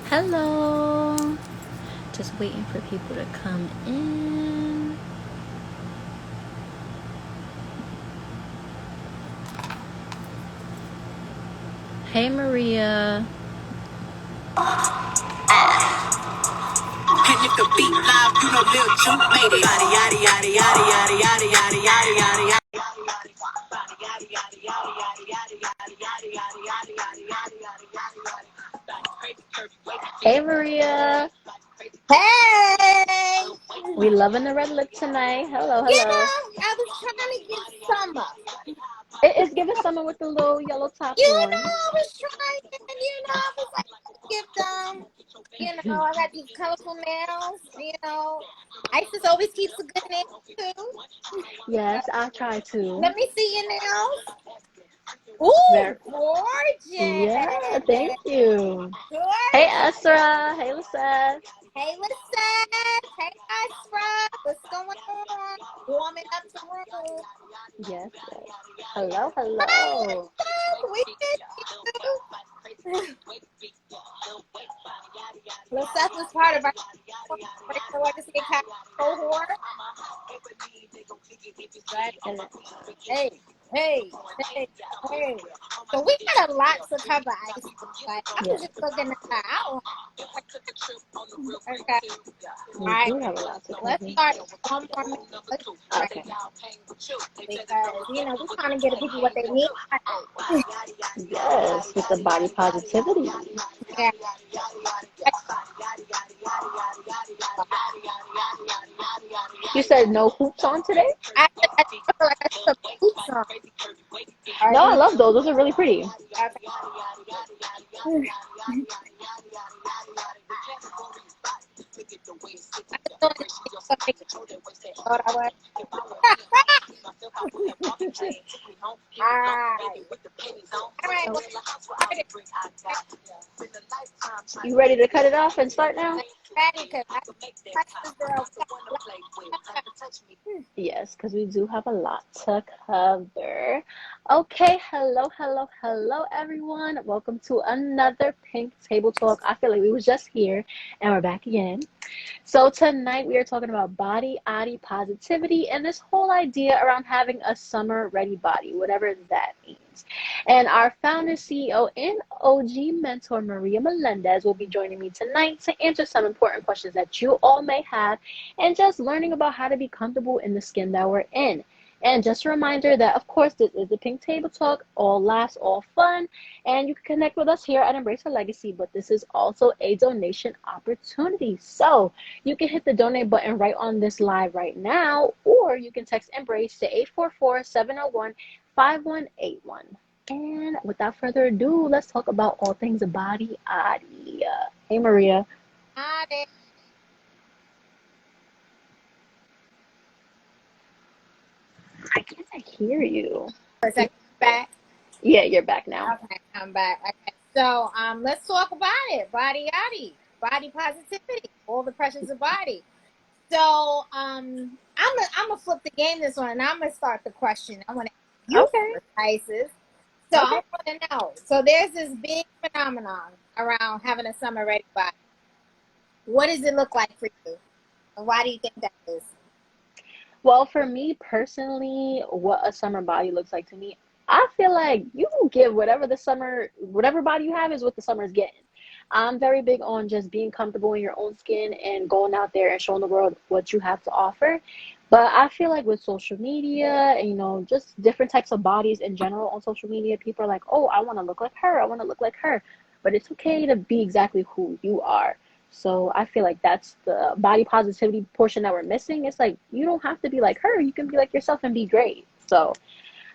Hello. Just waiting for people to come in. Hey, Maria. And if the beat live, you know Lil Juke made it. Yada yada yada yada yada yada yada yada yada yada. Hey, Maria. Hey, We loving the red lip tonight. Hello, hello. I was trying to get summer. It is giving summer with the little yellow top on. I was trying, I was like, give them, I got these colorful nails, Isis always keeps a good nail too. Yes, I try to. Let me see your nails. Ooh, There. gorgeous. Yeah, thank you. Hey, Gorgeous. Esra. Hey, Lisette. Hey, Lisette. Hey, Isra. What's going on? Warming up the room. Yes, yes. Hello, Hi, hello. Lisette. We did you. Lisette was part of our Legacy Academy cohort. And Hey, hey, hey, hey. So we got a lot to cover, Ice. Like, I was yes, just looking at the outline. Okay. All we right. do have a lot to So let's cover. start one more minute. Let's right. Okay. Because, we're trying to get the people what they need. Yes, with the body positivity. Yeah. You said no hoops on today? I feel like I took boots on. All right. No, I love those. Those are really pretty. Okay. All right. All right. Well, You ready to cut it off and start now? ready because I touch this girl. Yes, because we do have a lot to cover. Okay, hello, hello, hello, everyone. Welcome to another Pink Table Talk. I feel like we was just here and we're back again. So tonight we are talking about body positivity and this whole idea around having a summer ready body, whatever that means. And our founder, CEO, and OG mentor, Maria Melendez, will be joining me tonight to answer some important questions that you all may have and just learning about how to be comfortable in the skin that we're in. And just a reminder that, of course, this is the Pink Table Talk, all laughs, all fun. And you can connect with us here at Embrace a Legacy, but this is also a donation opportunity. So you can hit the donate button right on this live right now, or you can text Embrace to 844-701-5181. And without further ado, let's talk about all things body. Hey, Maria. I can't hear you. For a second, back. Yeah, you're back now. Okay, I'm back. Okay, so let's talk about it. Body positivity, all the pressures of body. So I'm gonna flip the game this one, and I'm gonna start the question. I want to you Okay. first, Isis. So I Okay. want to know. So there's this big phenomenon around having a summer ready body. What does it look like for you, and why do you think that is? Well, for me personally, what a summer body looks like to me, I feel like you can give whatever body you have is what the summer is getting. I'm very big on just being comfortable in your own skin and going out there and showing the world what you have to offer. But I feel like with social media and, just different types of bodies in general on social media, people are like, oh, I want to look like her. I want to look like her. But it's okay to be exactly who you are. So I feel like that's the body positivity portion that we're missing. It's like you don't have to be like her. You can be like yourself and be great. So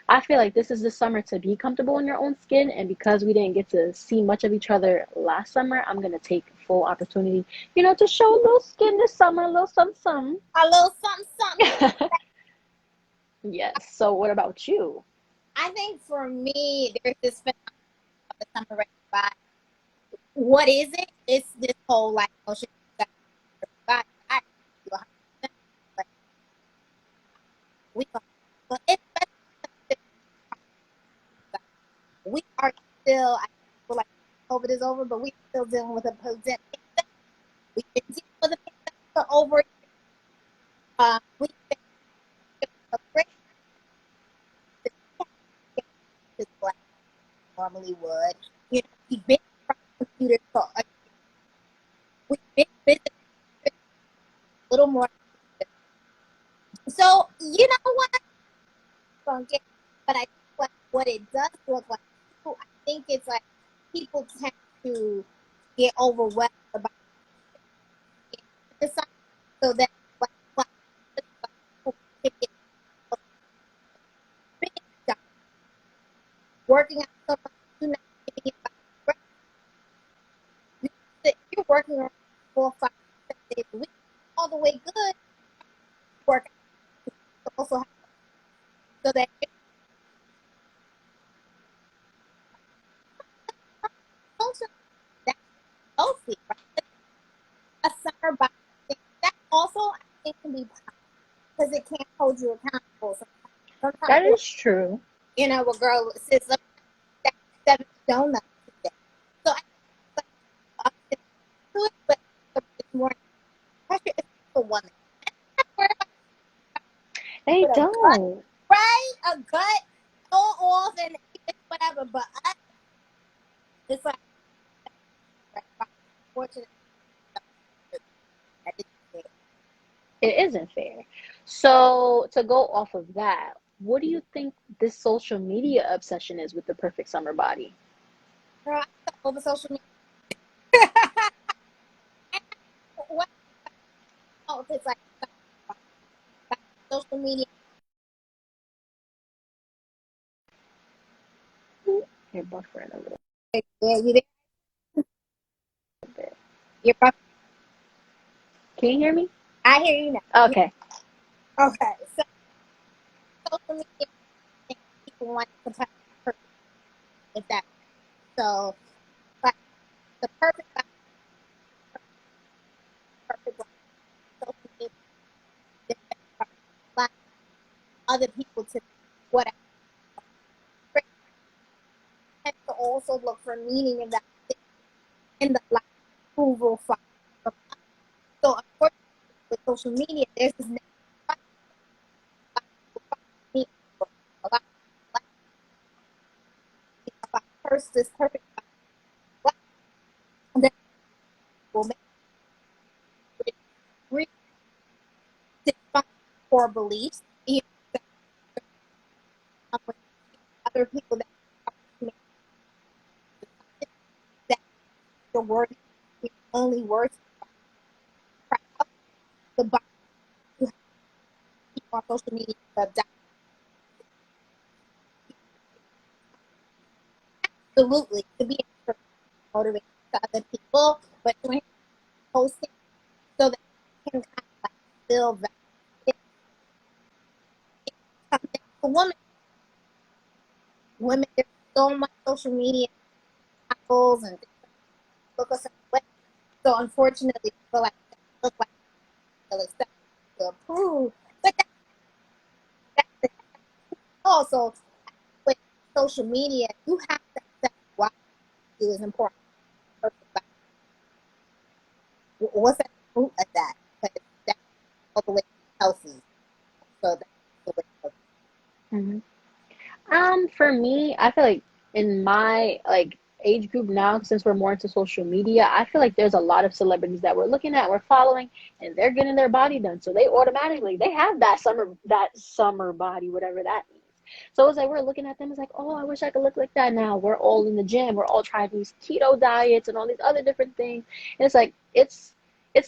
I feel like this is the summer to be comfortable in your own skin. And because we didn't get to see much of each other last summer, I'm gonna take full opportunity, to show a little skin this summer, a little something, A little something, something. something. Yes. So what about you? I think for me, there's this phenomenon of the summer ready body. What is it? It's this whole like notion that body. I do 100%, but we don't. But it's we are still. I feel like COVID is over, but we still dealing with a pandemic. We've been dealing with a pandemic for over a year. We've been a great like normally would. We've been from computers for a year. We've been busy a little more. So you know what? But I think what it does look like too, I think it's like people tend to get overwhelmed about it. So that like working out so much, you're not giving it back. You're working on 4, 5, 6 days a week, all the way good. Work also have, so that also that's healthy, right? A summer body that also I think can be because it can't hold you accountable. Sometimes That is true. a girl sits up 7 donuts today. So I think to it, but it's more pressure is for women. They don't. Right? A gut, go off and whatever, but it's like, unfortunately, It isn't fair. So to go off of that, what do you think this social media obsession is with the perfect summer body? girl, over social media. What? Oh, it's like social media. You're buffering a little Yeah, you there? bit. You're buffering. Can you hear me? I hear you now. Okay. Okay, so social media, people want to compare if that. So, but the perfect social media, like other people to what I tend to also look for meaning in that in the like approval from. So unfortunately, with social media, there's this a lot of first this perfect that will make really core beliefs. Other people that your word is only worth the body you have on social media. Absolutely, to be motivated to other people, but doing posting so that you can kind of like feel that it's for women, there's so much social media models and look a certain way. So unfortunately, I feel like they look like they'll accept to approve, but that's also with social media, you have to accept why you is important. What's the root of that? Because that's all the way healthy. So that's the way healthy. Hmm. For me, I feel like in my like age group now, since we're more into social media, I feel like there's a lot of celebrities that we're looking at, we're following, and they're getting their body done. So they automatically they have that summer body, whatever that means. So it's like we're looking at them, it's like, oh, I wish I could look like that now. We're all in the gym, we're all trying these keto diets and all these other different things. And it's like it's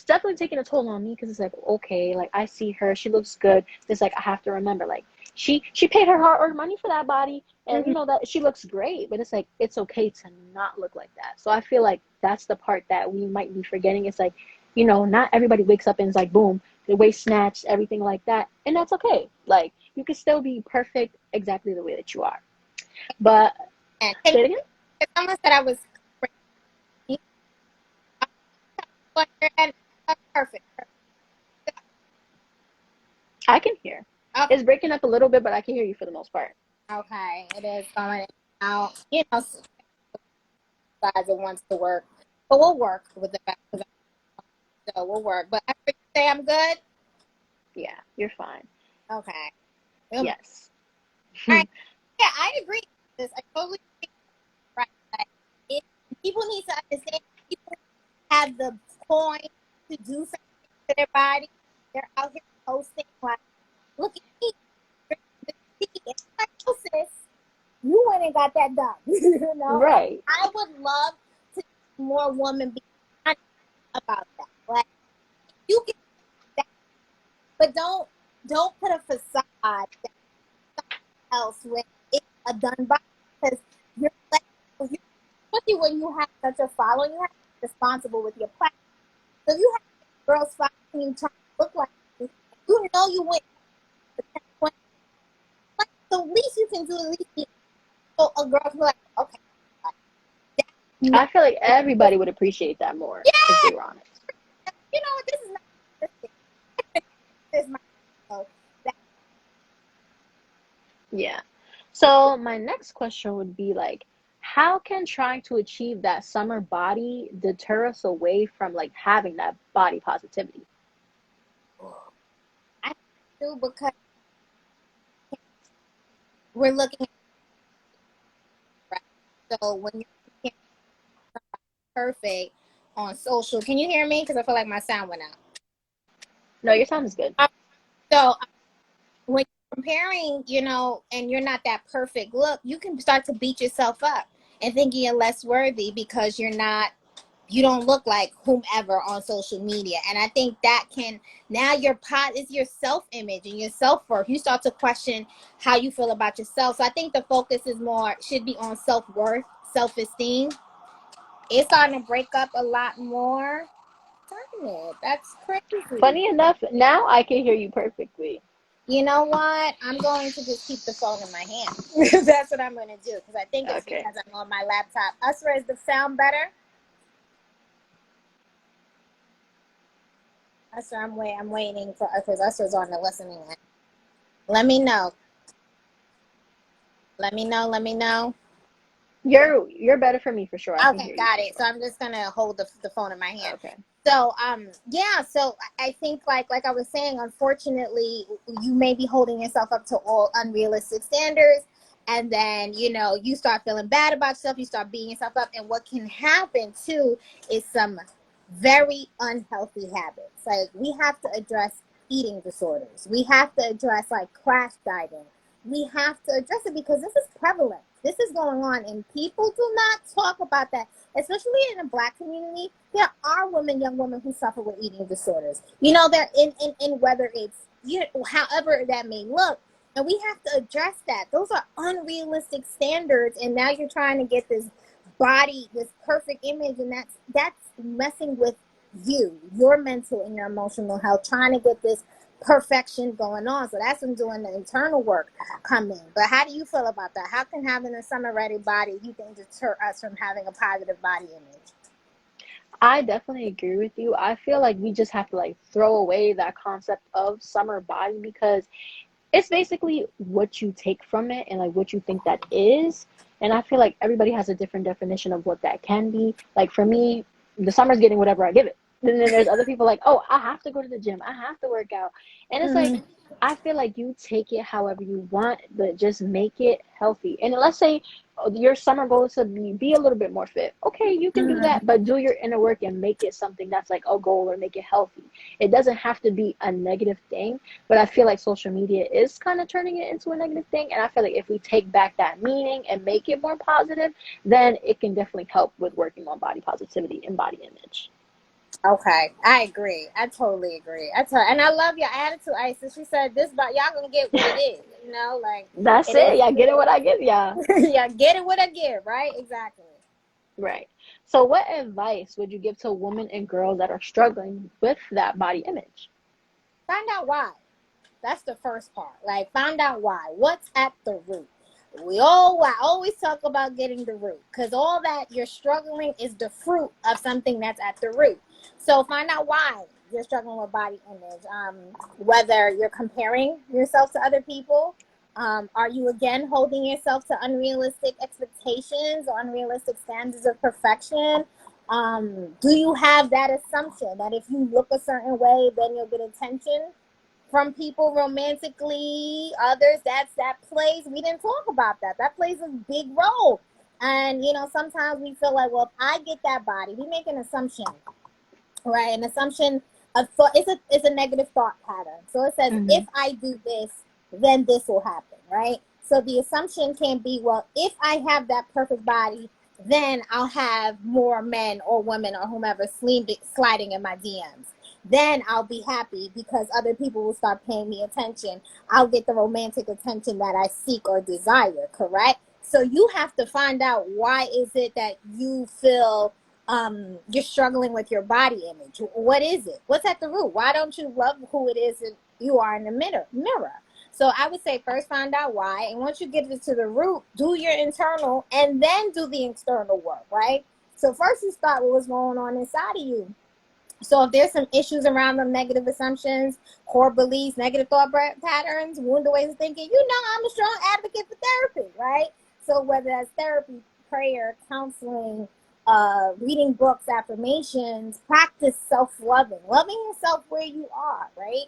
definitely taking a toll on me because it's like, okay, like I see her, she looks good. It's like I have to remember, like she paid her hard-earned money for that body, and Mm-hmm. you know that she looks great, but it's like it's okay to not look like that. So I feel like that's the part that we might be forgetting. It's like, not everybody wakes up and it's like boom, the waist snatched, everything like that, and that's okay. Like you can still be perfect exactly the way that you are. But And say it again. if someone said I was perfect. I can hear. Okay. It's breaking up a little bit, but I can hear you for the most part. Okay. It is going out. Size it wants to work. But we'll work with the fact, so we'll work. But after you say I'm good, Yeah, you're fine. okay. All Yes. right. Yeah, I agree with this. I totally agree. Right. Like, it, people need to understand. People have the coin to do something to their body. They're out here posting like, "Look at me, drinking this tea." And I'm like, "Oh, sis, you went and got that done." You know, like Right. I would love to see more women be honest about that. Like you can, do that, but don't put a facade that else when it's a done by, because you're like, especially when you have such a following, you have to be responsible with your platform. So you have girls following you trying to look like you know you went to 10, 20, like, the least you can do at least be, so a girl can be like, okay, that's not, I feel like everybody would appreciate that more if yeah, they were honest. you know what, this is not this is my, so that, Yeah. So my next question would be like, how can trying to achieve that summer body deter us away from like having that body positivity? I do, because we're looking at, right? So when you're perfect on social, can you hear me? Because I feel like my sound went out. No, your sound is good. So when you're comparing, and you're not that perfect look, you can start to beat yourself up and thinking you're less worthy because you don't look like whomever on social media. And I think that can, now your pot is your self-image and your self-worth. You start to question how you feel about yourself. So I think the focus is more, should be on self-worth, self-esteem. It's starting to break up a lot more. Darn it, that's crazy. Funny enough, now I can hear you perfectly. You know what? I'm going to just keep the phone in my hand. That's what I'm going to do, because I think it's Okay. because I'm on my laptop. Usra, is the sound better? Usra, I'm waiting for, because Usra's on the listening end. Let me know. Let me know. Let me know. You're better for me for sure. I can Okay, hear you got for it. So sure. I'm just gonna hold the phone in my hand. Okay. So yeah. So I think, like I was saying, unfortunately, you may be holding yourself up to all unrealistic standards, and then you start feeling bad about yourself. You start beating yourself up, and what can happen too is some very unhealthy habits. Like, we have to address eating disorders. We have to address like crash dieting. We have to address it because this is prevalent. This is going on, and people do not talk about that, especially in the Black community. There are women, young women, who suffer with eating disorders. They're in whether it's, however that may look, and we have to address that. Those are unrealistic standards, and now you're trying to get this body, this perfect image, and that's messing with your mental and your emotional health, trying to get this perfection going on. So that's when doing the internal work come in. But how do you feel about that? How can having a summer ready body, you think, deter us from having a positive body image? I definitely agree with you. I feel like we just have to like throw away that concept of summer body because it's basically what you take from it and like what you think that is. And I feel like everybody has a different definition of what that can be. Like for me, the summer's getting whatever I give it. And then there's other people like, oh, I have to go to the gym. I have to work out. And it's like, Mm-hmm. I feel like you take it however you want, but just make it healthy. And let's say your summer goal is to be a little bit more fit. Okay, you can do Mm-hmm. that, but do your inner work and make it something that's like a goal or make it healthy. It doesn't have to be a negative thing, but I feel like social media is kind of turning it into a negative thing. And I feel like if we take back that meaning and make it more positive, then it can definitely help with working on body positivity and body image. Okay, I agree. I totally agree. And I love your attitude, Isis. She said this, but y'all gonna get what it is. Like, That's it it. is. Yeah, get it what I give ya. Yeah, get it what I give. Right? Exactly. Right. So, what advice would you give to women and girls that are struggling with that body image? Find out why. That's the first part. Like, find out why. What's at the root? I always talk about getting the root, because all that you're struggling is the fruit of something that's at the root. So find out why you're struggling with body image. Whether you're comparing yourself to other people, are you again holding yourself to unrealistic expectations or unrealistic standards of perfection? Do you have that assumption that if you look a certain way, then you'll get attention from people romantically, others? That plays. We didn't talk about that. That plays a big role. And sometimes we feel like, well, if I get that body, we make an assumption, right? An assumption of thought. It's a negative thought pattern. So it says, Mm-hmm. if I do this, then this will happen, right? So the assumption can be, well, if I have that perfect body, then I'll have more men or women or whomever sliding in my DMs. Then I'll be happy because other people will start paying me attention. I'll get the romantic attention that I seek or desire, correct? So you have to find out, why is it that you feel you're struggling with your body image? What is it? What's at the root? Why don't you love who it is that you are in the mirror? So I would say, first find out why, and once you get to the root, do your internal and then do the external work, right? So first you start with what's going on inside of you. So if there's some issues around them, negative assumptions, core beliefs, negative thought patterns, wounded ways of thinking, I'm a strong advocate for therapy, right? So whether that's therapy, prayer, counseling, reading books, affirmations, practice self-loving, loving yourself where you are, right?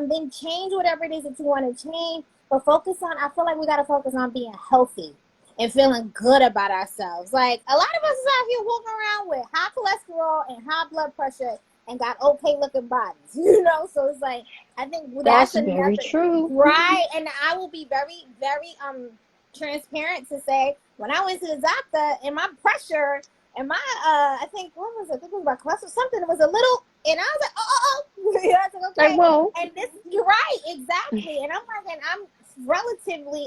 Then change whatever it is that you want to change, but I feel like we got to focus on being healthy and feeling good about ourselves. Like, a lot of us is out here walking around with high cholesterol and high blood pressure and got okay looking bodies, So it's like, I think that's That's very another, true. right? And I will be very, very transparent to say, when I went to the doctor and my pressure and my I think, what was it? I think it was my cholesterol, something. It was a little, and I was like, I was like, Like, okay. whoa. And this, you're right, exactly. And I'm like, and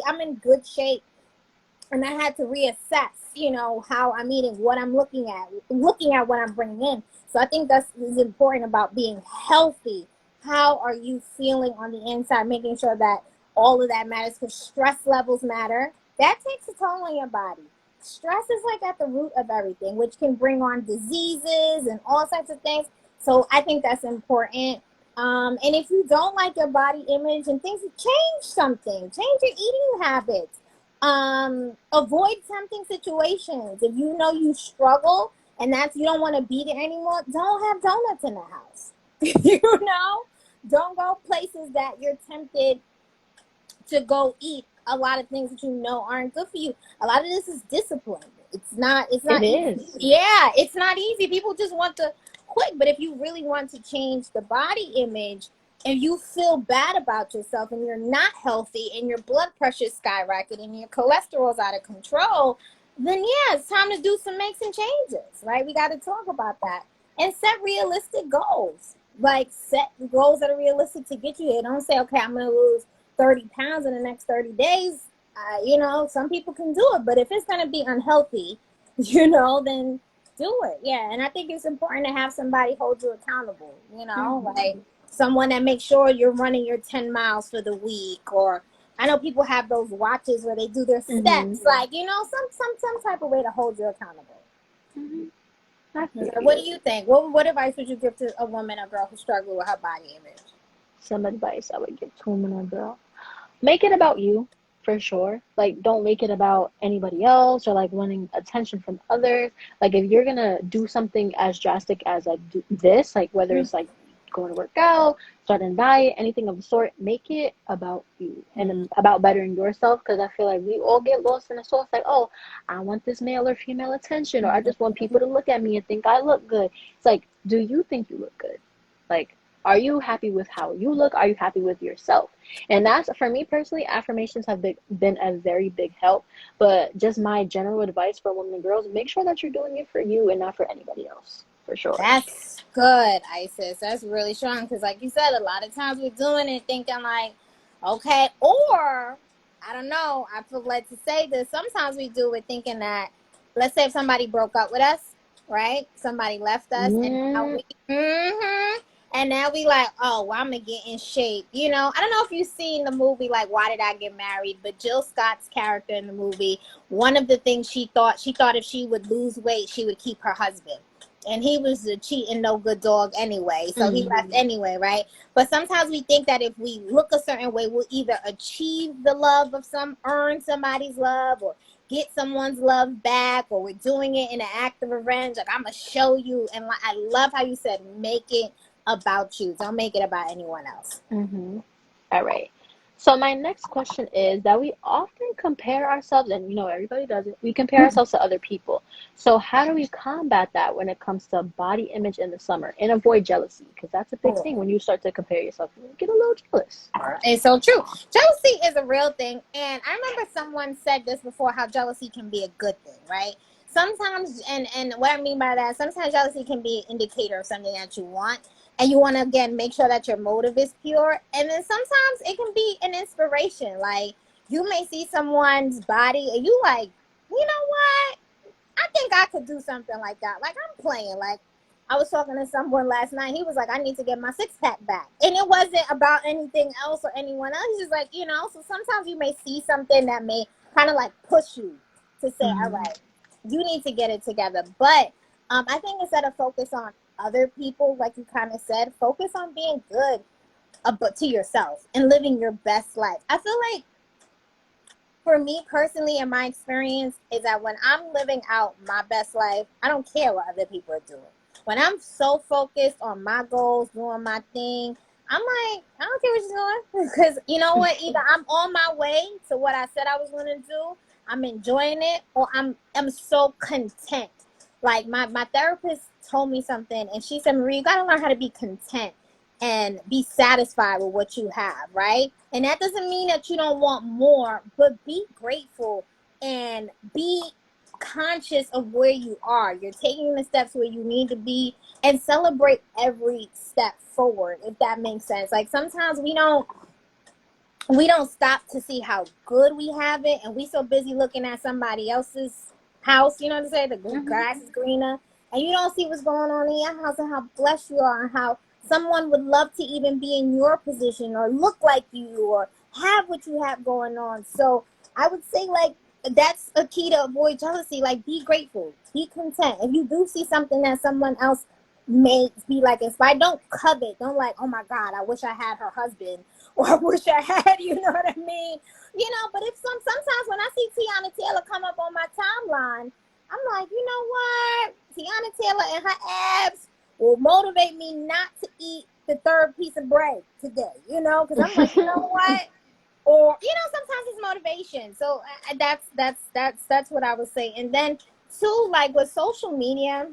I'm in good shape, and I had to reassess, how I'm eating, what I'm looking at what I'm bringing in. So I think that's is important about being healthy. How are you feeling on the inside? Making sure that all of that matters, because stress levels matter. That takes a toll on your body. Stress is like at the root of everything, which can bring on diseases and all types of things. So I think that's important. And if you don't like your body image and things, change something. Change your eating habits. Avoid tempting situations. If you know you struggle and you don't want to be there anymore, don't have donuts in the house. Don't go places that you're tempted to go eat a lot of things that aren't good for you. A lot of this is discipline. It's not It easy. is. Yeah, it's not easy. People just want to quit. But if you really want to change the body image, and you feel bad about yourself, and you're not healthy, and your blood pressure is skyrocketing, and your cholesterol's out of control, then yeah, it's time to make some changes, right? We got to talk about that and set realistic goals. Like, set goals that are realistic to get you there. Don't say, okay, I'm going to lose 30 pounds in the next 30 days. Some people can do it, but if it's going to be unhealthy, then do it. Yeah. And I think it's important to have somebody hold you accountable, like someone that makes sure you're running your 10 miles for the week. Or I know people have those watches where they do their steps, like, some type of way to hold you accountable. What do you think? What advice would you give to a woman or girl who struggles with her body image? Some advice I would give to a woman or girl: make it about you, for sure. Like, don't make it about anybody else or like wanting attention from others. Like, if you're gonna do something as drastic as like this, like whether it's like going to work out, starting a diet, anything of the sort, make it about you and about bettering yourself. Because I feel like we all get lost in the sauce. Like, oh, I want this male or female attention, or I just want people to look at me and think I look good. It's like, do you think you look good? Like, are you happy with how you look? Are you happy with yourself? And that's, for me personally, affirmations have been a very big help. But just my general advice for women and girls: make sure that you're doing it for you and not for anybody else, for sure. That's good, Isis. That's really strong, because like you said, a lot of times we're doing it thinking like, okay, or I don't know, I feel led to say this. Sometimes we do it thinking that, let's say if somebody broke up with us, right? Somebody left us, and now we like, oh, well, I'm gonna get in shape. I don't know if you've seen the movie like Why Did I Get Married, but Jill Scott's character in the movie, one of the things she thought if she would lose weight, she would keep her husband. And he was a cheating, no good dog anyway. So he left anyway, right? But sometimes we think that if we look a certain way, we'll either achieve the love of earn somebody's love, or get someone's love back, or we're doing it in an act of revenge. Like, I'm gonna show you. And like, I love how you said, make it about you. Don't make it about anyone else. Mm-hmm. All right. So my next question is that we often compare ourselves, and everybody does it. We compare ourselves to other people. So how do we combat that when it comes to body image in the summer and avoid jealousy? Because that's a big thing when you start to compare yourself. You get a little jealous. It's so true. Jealousy is a real thing. And I remember someone said this before, how jealousy can be a good thing, right? Sometimes, and what I mean by that, sometimes jealousy can be an indicator of something that you want. And you want to, again, make sure that your motive is pure. And then sometimes it can be an inspiration. Like, you may see someone's body and you like, you know what? I think I could do something like that. Like, I'm playing. Like, I was talking to someone last night. He was like, I need to get my six pack back. And it wasn't about anything else or anyone else. He's just like, so sometimes you may see something that may kind of like push you to say, all Mm-hmm. right, you need to get it together. But I think instead of focus on other people, like you kind of said, focus on being good but to yourself and living your best life. I feel like, for me personally, in my experience, is that when I'm living out my best life, I don't care what other people are doing. When I'm so focused on my goals, doing my thing, I'm like, I don't care what you're doing. Because you know what? Either I'm on my way to what I said I was going to do, I'm enjoying it, or I'm so content. Like, my therapist told me something, and she said, Marie, you got to learn how to be content and be satisfied with what you have, right? And that doesn't mean that you don't want more, but be grateful and be conscious of where you are. You're taking the steps where you need to be, and celebrate every step forward, if that makes sense. Like, sometimes we don't stop to see how good we have it, and we so busy looking at somebody else's house, you know what I'm saying? The Mm-hmm. grass is greener, and you don't see what's going on in your house and how blessed you are, and how someone would love to even be in your position or look like you or have what you have going on. So I would say, like, that's a key to avoid jealousy. Like, be grateful, be content. If you do see something that someone else may be like inspired, don't covet. Don't like, oh my God, I wish I had her husband, or I wish I had, you know what I mean? But if sometimes when I see Tiana Taylor come up on my timeline, I'm like, you know what? Tiana Taylor and her abs will motivate me not to eat the third piece of bread today, because I'm like, you know what? Or, sometimes it's motivation. So that's what I would say. And then too, like with social media,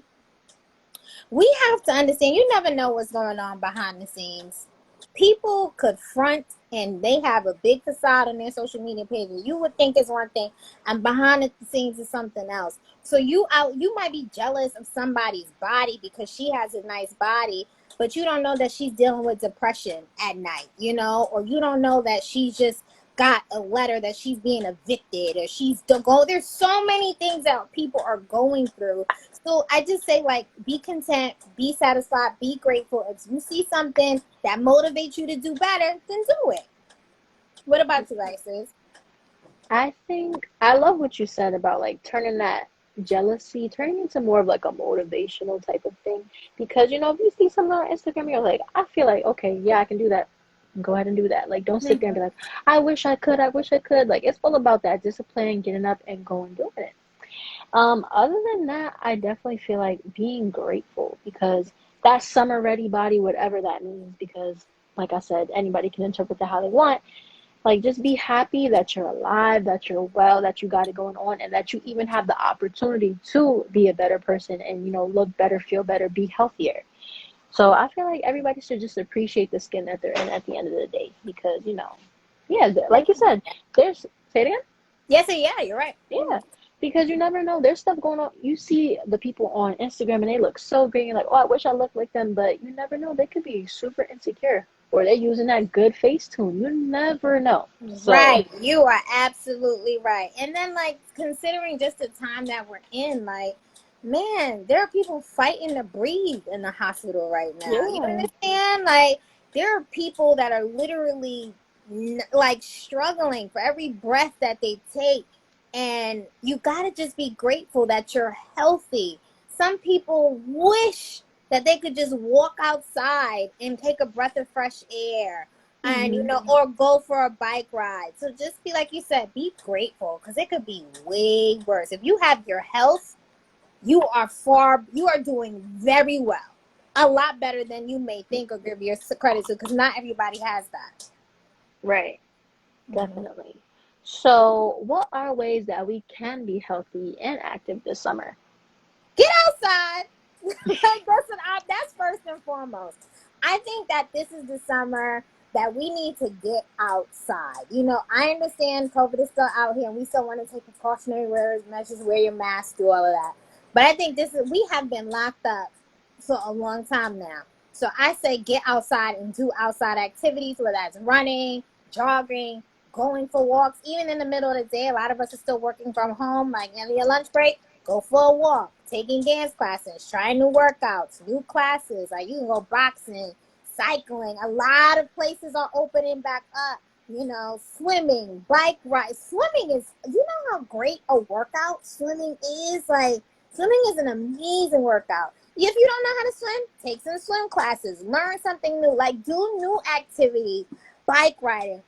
we have to understand, you never know what's going on behind the scenes. People could front and they have a big facade on their social media page, and you would think it's one thing, and behind the scenes is something else. So you might be jealous of somebody's body because she has a nice body, but you don't know that she's dealing with depression at night, or you don't know that she's just got a letter that she's being evicted, or there's so many things that people are going through. So I just say, like, be content, be satisfied, be grateful. If you see something that motivates you to do better, then do it. What about you guys, sis? I think I love what you said about like turning that jealousy, turning into more of like a motivational type of thing. Because if you see something on Instagram, you're like, I feel like, okay, yeah, I can do that. Go ahead and do that. Like, don't sit there and be like, I wish I could, I wish I could. Like, it's all about that discipline, getting up and going doing it. Other than that, I definitely feel like being grateful because that summer ready body, whatever that means, because like I said, anybody can interpret that how they want. Like, just be happy that you're alive, that you're well, that you got it going on, and that you even have the opportunity to be a better person and, look better, feel better, be healthier. So I feel like everybody should just appreciate the skin that they're in at the end of the day because, yeah, like you said, say it again? Yes, yeah, you're right. Yeah, because you never know. There's stuff going on. You see the people on Instagram and they look so great. You're like, oh, I wish I looked like them. But you never know. They could be super insecure or they're using that good face tune. You never know. So, Right. You are absolutely right. And then, like, considering just the time that we're in, like, man, there are people fighting to breathe in the hospital right now. You yeah. understand? Like, there are people that are literally like struggling for every breath that they take. And you got to just be grateful that you're healthy. Some people wish that they could just walk outside and take a breath of fresh air. and Hmm. or go for a bike ride. So just be like you said, be grateful, because it could be way worse. If you have your health, you are doing very well, a lot better than you may think or give your credit to, because not everybody has that. Right. Mhm. Definitely. So, what are ways that we can be healthy and active this summer? Get outside. That's first and foremost. I think that this is the summer that we need to get outside. I understand COVID is still out here and we still want to take precautionary measures, wear your mask, do all of that. But I think we have been locked up for a long time now. So I say get outside and do outside activities, whether that's running, jogging, going for walks, even in the middle of the day. A lot of us are still working from home, like in your lunch break. Go for a walk, taking dance classes, trying new workouts, new classes. Like you can go boxing, cycling. A lot of places are opening back up. Swimming, bike ride. Swimming is, how great a workout swimming is? Like, swimming is an amazing workout. If you don't know how to swim, take some swim classes, learn something new, like do new activities, bike riding.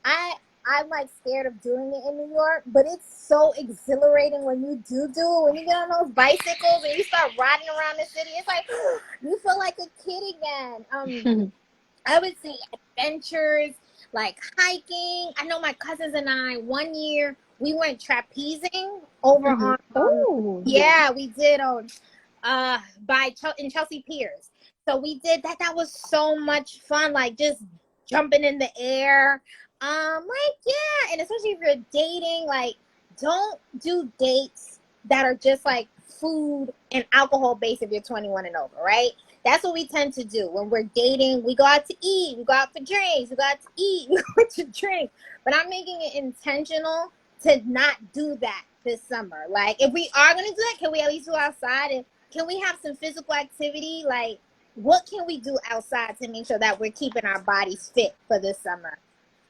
I'm like scared of doing it in New York, but it's so exhilarating when you do it. When you get on those bicycles and you start riding around the city, it's like you feel like a kid again. I would say adventures like hiking. I know my cousins and I, one year we went trapezing over Hmm. on Oh, yeah, we did on in Chelsea Piers. So we did that. That was so much fun, like just jumping in the air. Like yeah, and especially if you're dating, like don't do dates that are just like food and alcohol based if you're 21 and over, right? That's what we tend to do when we're dating. We go out to eat, we go out for drinks, we go out to eat, we go out to drink. But I'm making it intentional to not do that this summer. Like, if we are going to do it, can we at least do outside? And can we have some physical activity? Like, what can we do outside to make sure that we're keeping our bodies fit for this summer?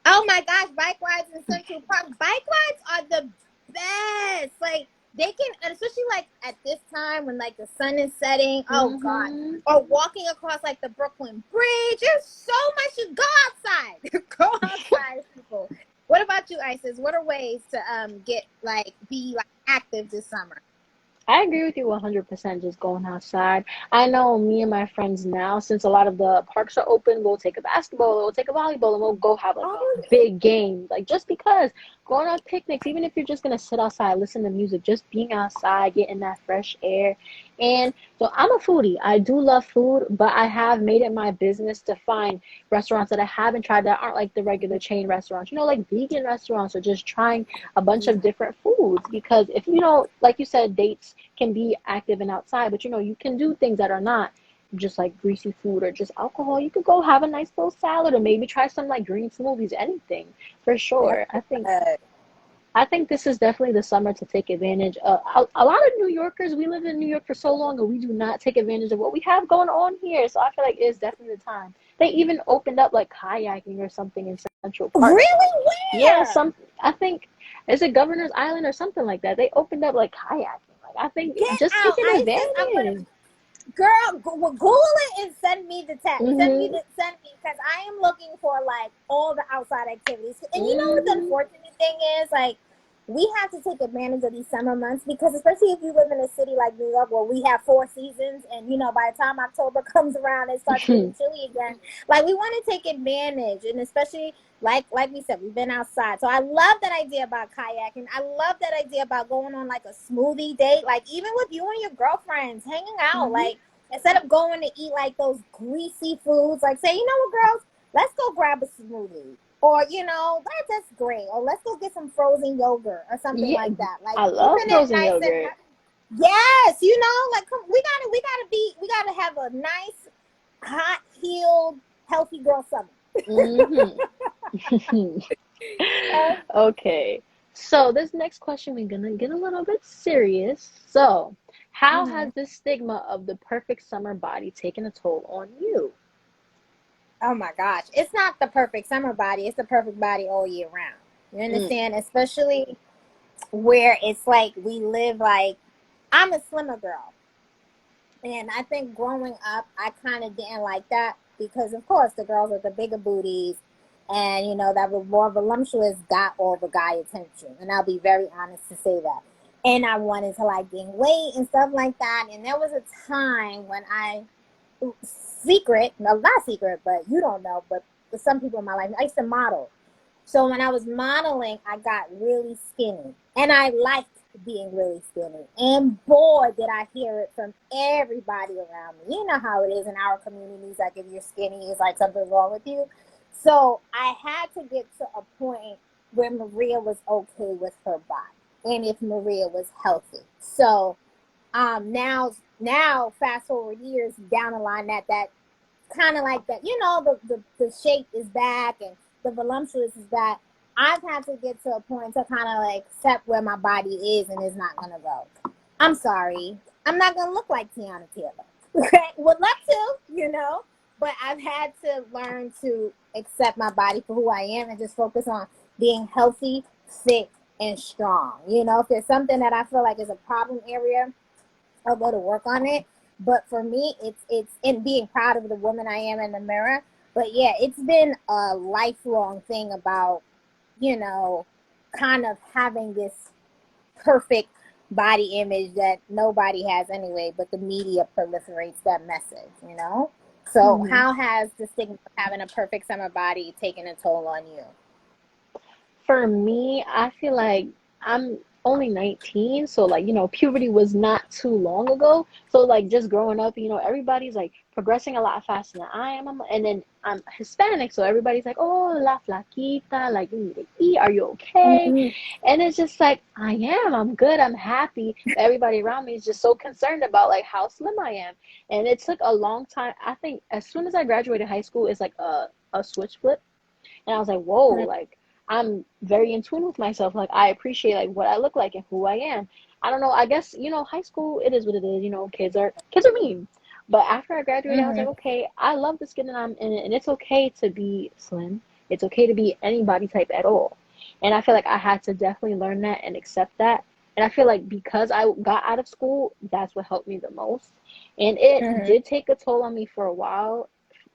Oh my gosh, bike rides in Central Park. Bike rides are the best. Like, they can, and especially like at this time when like the sun is setting. Oh God. hmm. Or walking across like the Brooklyn Bridge. There's so much. You go outside. Go outside, people. What about you, Isis? What are ways to get like be like active this summer? I agree with you 100%. Just going outside. I know me and my friends now, since a lot of the parks are open, we'll take a basketball, we'll take a volleyball, and we'll go have like a Oh, big game. Like, just because going on picnics, even if you're just gonna sit outside, listen to music, just being outside, getting that fresh air. And so I'm a foodie. I do love food, but I have made it my business to find restaurants that I haven't tried that aren't like the regular chain restaurants, like vegan restaurants, or just trying a bunch of different foods. Because if like you said, dates can be active and outside, but you can do things that are not just like greasy food or just alcohol. You could go have a nice little salad or maybe try some like green smoothies, anything for that's sure. good. I think this is definitely the summer to take advantage of. A lot of New Yorkers, we lived in New York for so long and we do not take advantage of what we have going on here. So I feel like it's definitely the time. They even opened up like kayaking or something in Central Park. Really? Yeah, Where? I think is it Governor's Island or something like that. They opened up like kayaking. Like I think Get just out, taking Isis. I'm gonna advantage. Girl, Google it and send me the text. Mhm. Send me, because I am looking for like all the outside activities. And you know what the Mhm. unfortunate thing is? Like, we have to take advantage of these summer months, because especially if you live in a city like New York where we have 4 seasons, and by the time October comes around it starts getting chilly again. Like, we want to take advantage, and especially like we said, we've been outside. So I love that idea about kayaking. I love that idea about going on like a smoothie date, like even with you and your girlfriends hanging out. Mhm. Like, instead of going to eat like those greasy foods, like say, you know what, girls, let's go grab a smoothie. Or, that's great. Or let's go get some frozen yogurt or something Yeah, like that. Like I keeping love it frozen nice and yogurt. yes, like come, we gotta have a nice, hot, healed, healthy girl summer. Mhm. Uh, Okay. So this next question we're gonna get a little bit serious. So, how mhm. has this stigma of the perfect summer body taken a toll on you? Oh my gosh. It's not the perfect summer body, it's the perfect body all year round. You Mm. understand? Especially where it's like we live like I'm a slimmer girl. And I think growing up I kind of didn't like that, because of course the girls with the bigger booties, And, you know, that was more voluptuous got all the guy attention. And I'll be very honest to say that. And I wanted to like gain weight and stuff like that. And there was a time when secret, no, not secret, but you don't know, but for some people in my life, I used to model. So when I was modeling, I got really skinny. And I liked being really skinny. And boy, did I hear it from everybody around me. You know how it is in our communities, like if you're skinny, it's like something's wrong with you. So I had to get to a point where Maria was okay with her body. And if Maria was healthy. So now fast forward years down the line, that kind of like that, you know, the shape is back and the voluptuous is back. I've had to get to a point to kind of like accept where my body is and is not gonna go. I'm sorry, I'm not gonna look like Tiana Taylor. Okay, would love to, you know, but I've had to learn to accept my body for who I am and just focus on being healthy, fit, and strong. You know, if there's something that I feel like is a problem area, I'll go to work on it. But for me, it's in being proud of the woman I am in the mirror. But yeah, it's been a lifelong thing about, you know, kind of having this perfect body image that nobody has anyway, but the media proliferates that message, you know? So Mhm. how has the stigma of having a perfect summer body taken a toll on you? For me, I feel like I'm only 19, so like, puberty was not too long ago. So like just growing up, everybody's like progressing a lot faster than I am. And then I'm Hispanic, so everybody's like, "Oh, la flaquita, like you need to eat. Are you okay?" Mhm. And it's just like, I'm good, I'm happy. But everybody around me is just so concerned about like how slim I am. And it took a long time. I think as soon as I graduated high school, it's like a switch flip, and I was like, whoa, like I'm very in tune with myself. Like I appreciate like what I look like and who I am. I don't know. I guess high school it is what it is. Kids are mean. But after I graduated, I was like, Mhm. okay, I love the skin that I'm in, and it's okay to be slim. It's okay to be any body type at all. And I feel like I had to definitely learn that and accept that. And I feel like because I got out of school, that's what helped me the most. And it Mhm. did take a toll on me for a while,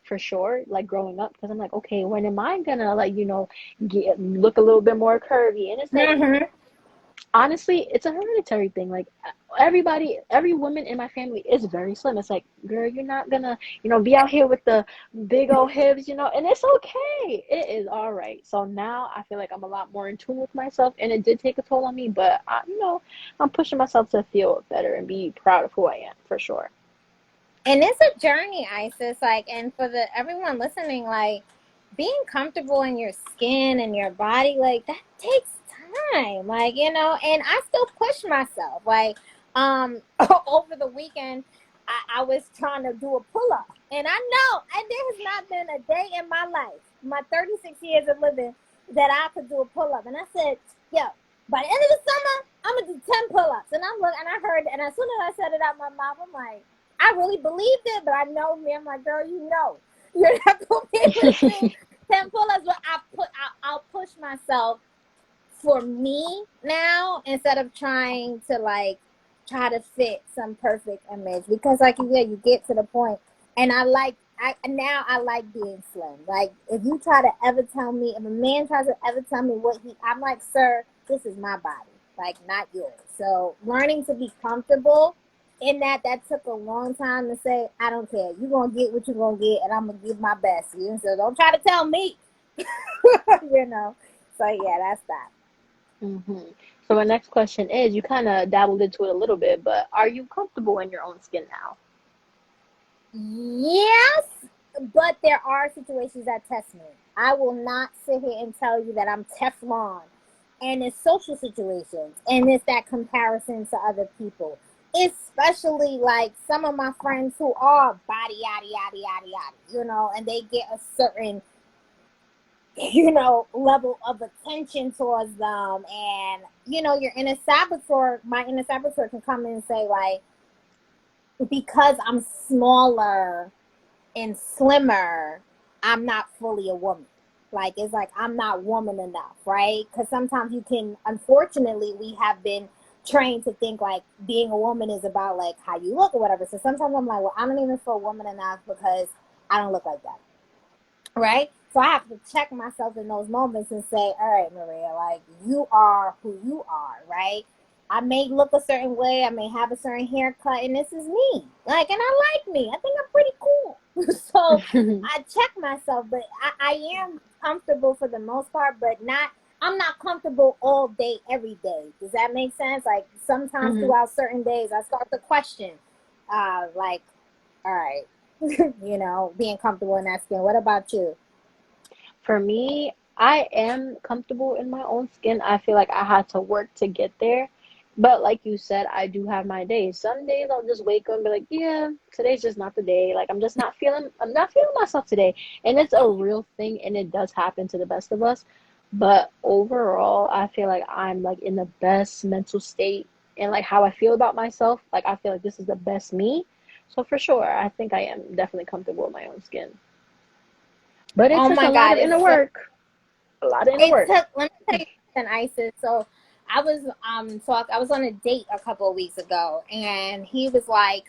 for sure, like growing up, because I'm like, okay, when am I gonna like look a little bit more curvy? And it's like, Mhm. honestly, it's a hereditary thing. Like every woman in my family is very slim. It's like, girl, you're not gonna be out here with the big old hips, and it's okay. It is all right. So now I feel like I'm a lot more in tune with myself, and it did take a toll on me, but I'm pushing myself to feel better and be proud of who I am, for sure. And it's a journey, Isis. Like, and for the everyone listening, like being comfortable in your skin and your body, like that takes time. Like, you know, and I still push myself. Like, over the weekend, I was trying to do a pull up, and I know, and there has not been a day in my life, my 36 years of living, that I could do a pull up. And I said, yo, by the end of the summer, I'm gonna do 10 pull ups. And I heard, and as soon as I said it out my mouth, I'm like, I really believed it, but I know me. I'm like, girl, you're not gonna be able to do 10 pull-ups. But I'll push myself for me now instead of trying to like try to fit some perfect image, because like you get to the point, and I like being slim. Like if you try to ever tell me, if a man tries to ever tell me I'm like, sir, this is my body, like not yours. So learning to be comfortable in that took a long time to say, I don't care. You're gonna get what you're gonna get, and I'm gonna give my best. So don't try to tell me. you know. So yeah, that's that. hmm So my next question is, you kind of dabbled into it a little bit, but are you comfortable in your own skin now? Yes, but there are situations that test me. I will not sit here and tell you that I'm Teflon. And it's social situations, and it's that comparison to other people. Especially like some of my friends who are body yada yada yada yada, and they get a certain, level of attention towards them. And, your inner saboteur, my inner saboteur can come in and say, like, because I'm smaller and slimmer, I'm not fully a woman. Like, it's like I'm not woman enough, right? Because sometimes unfortunately, we have been trained to think like being a woman is about like how you look or whatever. So sometimes I'm like, well, I don't even feel woman enough because I don't look like that, right? So I have to check myself in those moments and say, all right, Maria, like you are who you are, right? I may look a certain way, I may have a certain haircut, and this is me. Like, and I like me. I think I'm pretty cool. So I check myself, but I am comfortable for the most part, but not. I'm not comfortable all day, every day. Does that make sense? Like sometimes Mhm. throughout certain days, I start to question, like, all right, being comfortable in that skin. What about you? For me, I am comfortable in my own skin. I feel like I had to work to get there. But like you said, I do have my days. Some days I'll just wake up and be like, yeah, today's just not the day. Like I'm not feeling myself today. And it's a real thing and it does happen to the best of us. But overall, I feel like I'm like in the best mental state and like how I feel about myself. Like I feel like this is the best me. So for sure, I think I am definitely comfortable in my own skin. But it Oh took a my lot God, of inner work. A lot of inner it work. took. Let me tell you something, Isis. So I was on a date a couple of weeks ago, and he was like,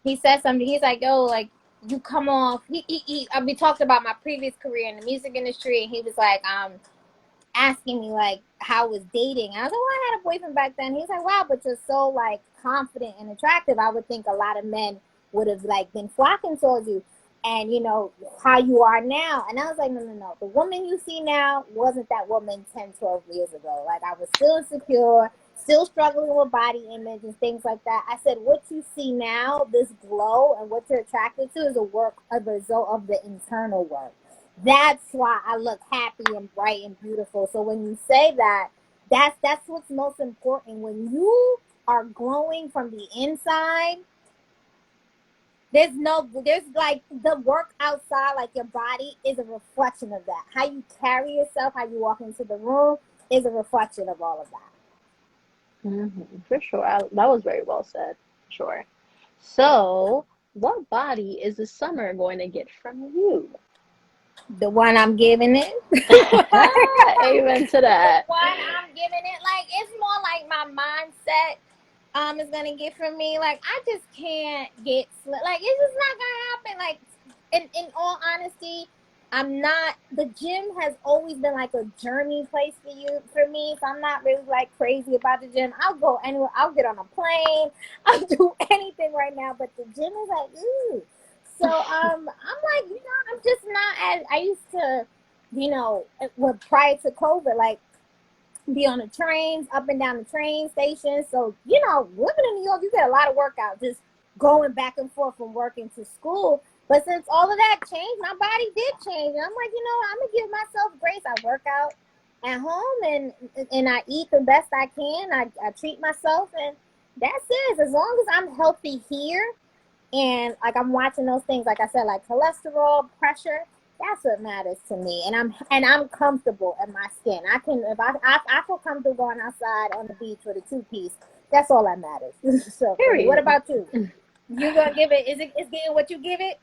he said something. He's like, "Yo, like you come off." We talked about my previous career in the music industry, and he was like, asking me like how was dating. I was like, well, I had a boyfriend back then. He's like, wow, but you're so like confident and attractive. I would think a lot of men would have like been flocking towards you. And you know how you are now. And I was like, no, no, no. The woman you see now wasn't that woman 10, 12 years ago. Like I was still insecure, still struggling with body image and things like that. I said, what you see now, this glow and what you're attracted to is a result of the internal work. That's why I look happy and bright and beautiful. So when you say that, that's what's most important. When you are glowing from the inside, there's like the work outside, like your body is a reflection of that. How you carry yourself, how you walk into the room is a reflection of all of that. For sure. That was very well said. Sure. So, what body is the summer going to get from you? The one I'm giving it. Amen to The that. one I'm giving it, like it's more like my mindset is gonna get from me. Like I just can't like it's just not gonna happen. Like in all honesty, I'm not the gym has always been like a journey place for me. So I'm not really like crazy about the gym. I'll go anywhere, I'll get on a plane, I'll do anything right now, but the gym is like, ooh. So I'm like, I'm just not as I used to, prior to COVID, like be on the trains, up and down the train stations. So, living in New York, you get a lot of workout just going back and forth from working to school. But since all of that changed, my body did change. And I'm like, I'm gonna give myself grace. I work out at home and I eat the best I can. I treat myself and that's it. As long as I'm healthy here and like I'm watching those things, like I said, like cholesterol, pressure, that's what matters to me. And I'm comfortable in my skin. I can if I feel comfortable going outside on the beach with a two piece. That's all that matters. So for me, what Period. about you? You gonna give it? Is getting what you give it?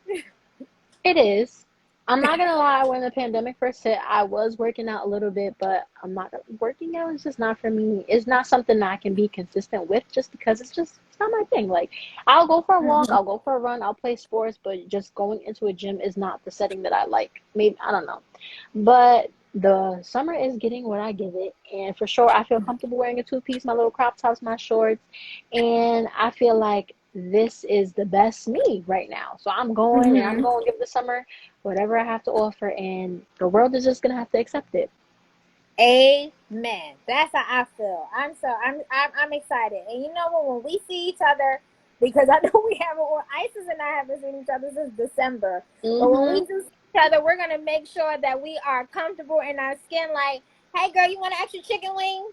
It is. I'm not gonna lie, when the pandemic first hit, I was working out a little bit, but I'm not working out is just not for me. It's not something that I can be consistent with just because it's not my thing. Like I'll go for a walk, Mm-hmm. I'll go for a run, I'll play sports, but just going into a gym is not the setting that I like. Maybe I don't know. But the summer is getting what I give it, and for sure I feel comfortable wearing a two piece, my little crop tops, my shorts, and I feel like this is the best me right now. So I'm Mm-hmm. going to give the summer whatever I have to offer, and the world is just gonna have to accept it. Amen. That's how I feel. I'm excited. And you know what? When we see each other, because I know we haven't, well, Isis and I haven't seen each other since December. But when Hmm. we do see each other, we're gonna make sure that we are comfortable in our skin. Like, hey, girl, you want an extra chicken wing?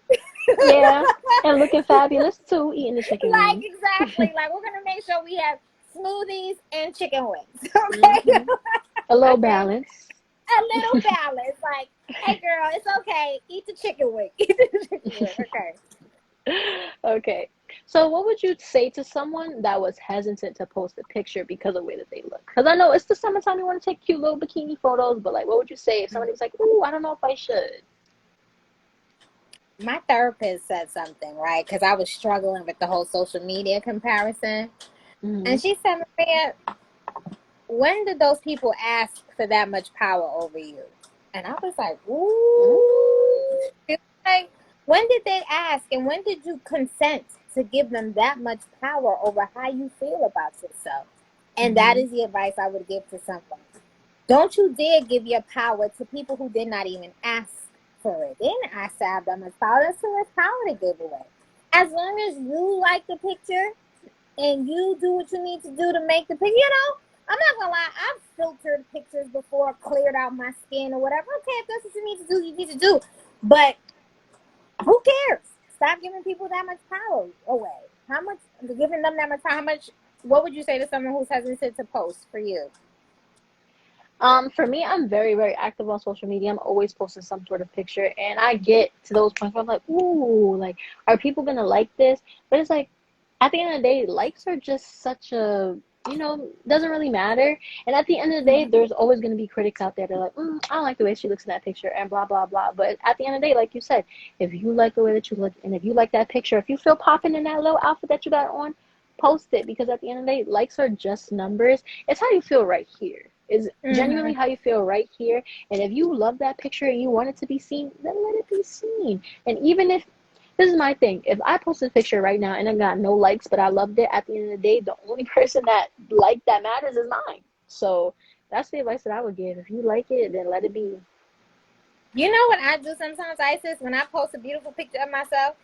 Yeah, and looking fabulous too, eating the chicken Like wings. exactly. Like we're gonna make sure we have smoothies and chicken wings. Okay. Hmm. A little Okay. balance. A little balance. Like, hey, girl, it's okay. Eat the chicken wing. Eat the chicken wing. Okay. Okay. So, what would you say to someone that was hesitant to post a picture because of the way that they look? Because I know it's the summertime, you want to take cute little bikini photos, but like, what would you say if somebody was like, "Ooh, I don't know if I should"? My therapist said something, right? Because I was struggling with the whole social media comparison. Hmm. And she said, Maria, when did those people ask for that much power over you? And I was like, ooh. Like, when did they ask, and when did you consent to give them that much power over how you feel about yourself? And that is the advice I would give to someone. Don't you dare give your power to people who did not even ask for it. They didn't ask to have that much power. That's too much power to give away. As long as you like the picture and you do what you need to do to make the picture, I'm not gonna lie, I've filtered pictures before, cleared out my skin or whatever. Okay, if that's what you need to do, you need to do. But who cares? Stop giving people that much power away. How much, giving them that much power, what would you say to someone who's hesitant to post for you? For me, I'm very, very active on social media. I'm always posting some sort of picture, and I get to those points where I'm like, ooh, like, are people gonna like this? But it's like, at the end of the day, likes are just such a, doesn't really matter. And at the end of the day, there's always gonna be critics out there that are like, I don't like the way she looks in that picture, and blah blah blah. But at the end of the day, like you said, if you like the way that you look, and if you like that picture, if you feel popping in that little outfit that you got on, post it, because at the end of the day, likes are just numbers. It's how you feel right here. Is genuinely how you feel right here. And if you love that picture and you want it to be seen, then let it be seen. And even if, this is my thing, if I post a picture right now and I got no likes, but I loved it, at the end of the day, the only person that that matters is mine. So that's the advice that I would give. If you like it, then let it be. You know what I do sometimes, Isis? When I post a beautiful picture of myself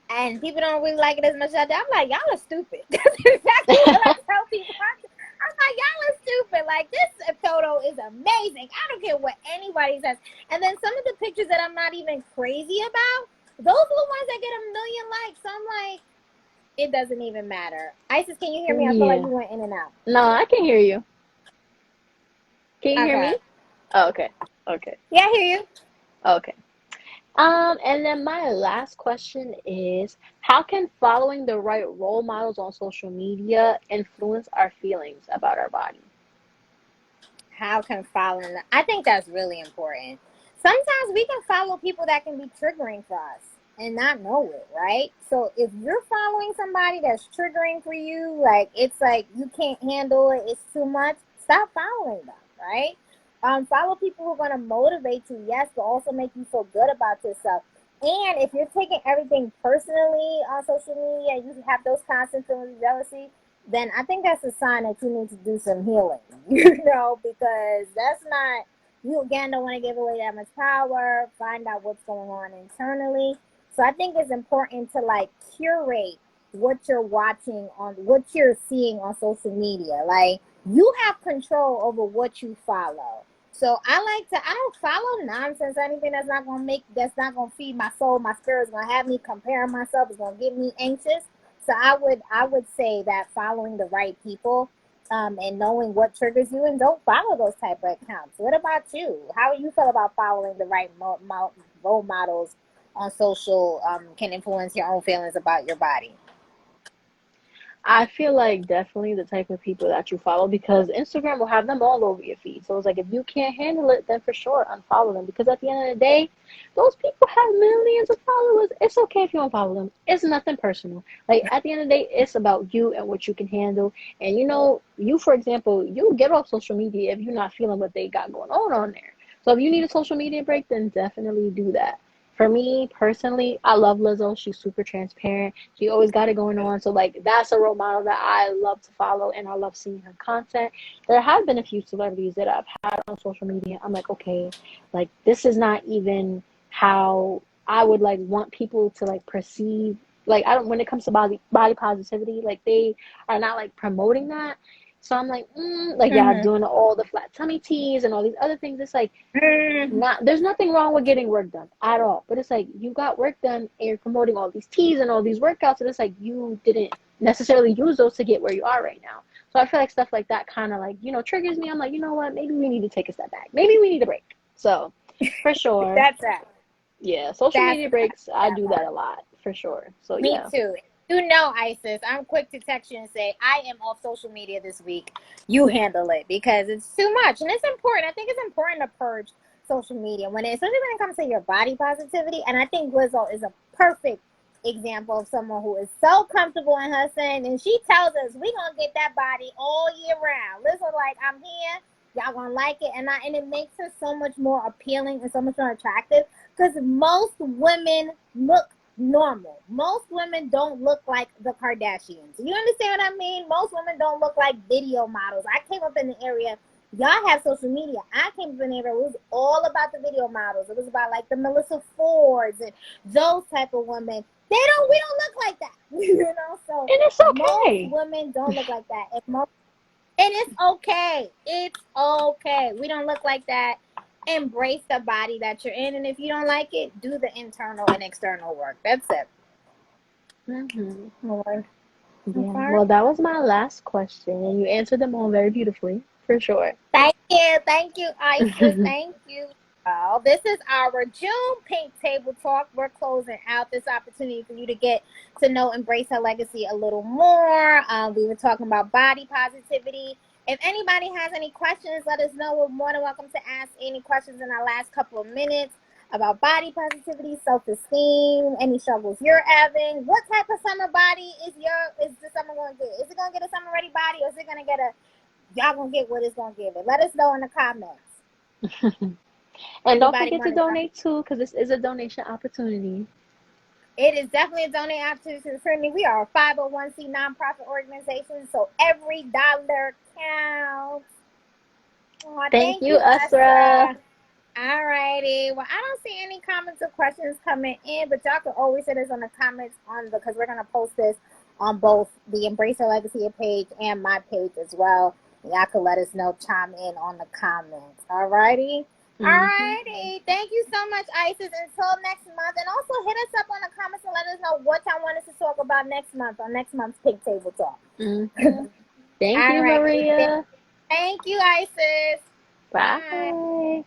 and people don't really like it as much as I do, I'm like, y'all are stupid. That's exactly what I tell people. I'm like, y'all are stupid. Like, this photo is amazing. I don't care what anybody says. And then some of the pictures that I'm not even crazy about, those are the ones that get 1,000,000 likes. So I'm like, it doesn't even matter. Isis, can you hear me? I feel like you went in and out. No, I can hear you. Can you hear me? Oh, okay. Okay. Yeah, I hear you. Okay. And then my last question is, how can following the right role models on social media influence our feelings about our body? How can following? I think that's really important. Sometimes we can follow people that can be triggering for us and not know it, right? So if you're following somebody that's triggering for you, like it's like you can't handle it, it's too much, stop following them, right? Follow people who are going to motivate you, yes, but also make you feel good about yourself. And if you're taking everything personally on social media and you have those constant feelings of jealousy, then I think that's a sign that you need to do some healing, because that's not, you again don't want to give away that much power, find out what's going on internally. So I think it's important to like curate what you're watching on what you're seeing on social media. Like, you have control over what you follow. So I don't follow nonsense or anything that's not gonna feed my soul, my spirit, is gonna have me comparing myself, it's gonna get me anxious. So I would say that following the right people, and knowing what triggers you, and don't follow those type of accounts. What about you? How do you feel about following the right role models on social, can influence your own feelings about your body? I feel like definitely the type of people that you follow, because Instagram will have them all over your feed. So it's like, if you can't handle it, then for sure unfollow them, because at the end of the day, those people have millions of followers. It's okay if you don't follow them. It's nothing personal. Like, at the end of the day, it's about you and what you can handle. And you, for example, you get off social media if you're not feeling what they got going on there. So if you need a social media break, then definitely do that. For me personally, I love Lizzo. She's super transparent. She always got it going on. So like, that's a role model that I love to follow, and I love seeing her content. There have been a few celebrities that I've had on social media. I'm like, okay, like, this is not even how I would like want people to like perceive. Like, I don't, when it comes to body positivity, like, they are not like promoting that. So I'm like, like, y'all doing all the flat tummy teas and all these other things. It's like, there's nothing wrong with getting work done at all, but it's like, you got work done and you're promoting all these teas and all these workouts, and it's like, you didn't necessarily use those to get where you are right now. So I feel like stuff like that kind of like, triggers me. I'm like, you know what, maybe we need to take a step back, maybe we need a break. So for sure, That's that. yeah, social That's media breaks, I do that a lot for sure. So Me yeah. too. Isis, I'm quick to text you and say, I am off social media this week. You handle it, because it's too much. And it's important. I think it's important to purge social media, especially when it comes to your body positivity. And I think Lizzo is a perfect example of someone who is so comfortable in her skin, and she tells us we gonna get that body all year round. Listen, like, I'm here, y'all gonna like it, and it makes her so much more appealing and so much more attractive because most women look normal. Most women don't look like the Kardashians. You understand what I mean? Most women don't look like video models. I came up in the area. Y'all have social media. I came up in the area. It was all about the video models. It was about like the Melissa Fords and those type of women. We don't look like that. You know, so And it's most okay. women don't look like that. And it's okay. It's okay. We don't look like that. Embrace the body that you're in, and if you don't like it, do the internal and external work. That's it. Mm-hmm. Lord. Yeah. Okay. Well, that was my last question, and you answered them all very beautifully, for sure. Thank you, Isis. Thank you. Oh, this is our June Pink Table Talk. We're closing out this opportunity for you to get to know Embrace Her Legacy a little more. We were talking about body positivity. If anybody has any questions, let us know. We're more than welcome to ask any questions in our last couple of minutes about body positivity, self-esteem, any struggles you're having. What type of summer body is the summer going to get? Is it going to get a summer ready body, or is it going to get y'all going to get what it's going to give it? Let us know in the comments. And don't Anybody forget to want to jump? donate too, because this is a donation opportunity. It is definitely a donate opportunity to the community. We are a 501c nonprofit organization, so every dollar counts. Oh, Thank thank you, you, Asra. Asra. All righty. Well, I don't see any comments or questions coming in, but y'all can always hit us on the comments because we're gonna post this on both the Embrace Her Legacy page and my page as well. Y'all can let us know, chime in on the comments. All righty. All Mm-hmm. righty. Thank you so much, Isis. Until next month. And also hit us up on the comments and let us know what y'all want us to talk about next month on next month's Pink Table Talk. Mm-hmm. Thank All you, right. Maria. Thank you, Isis. Bye. Bye.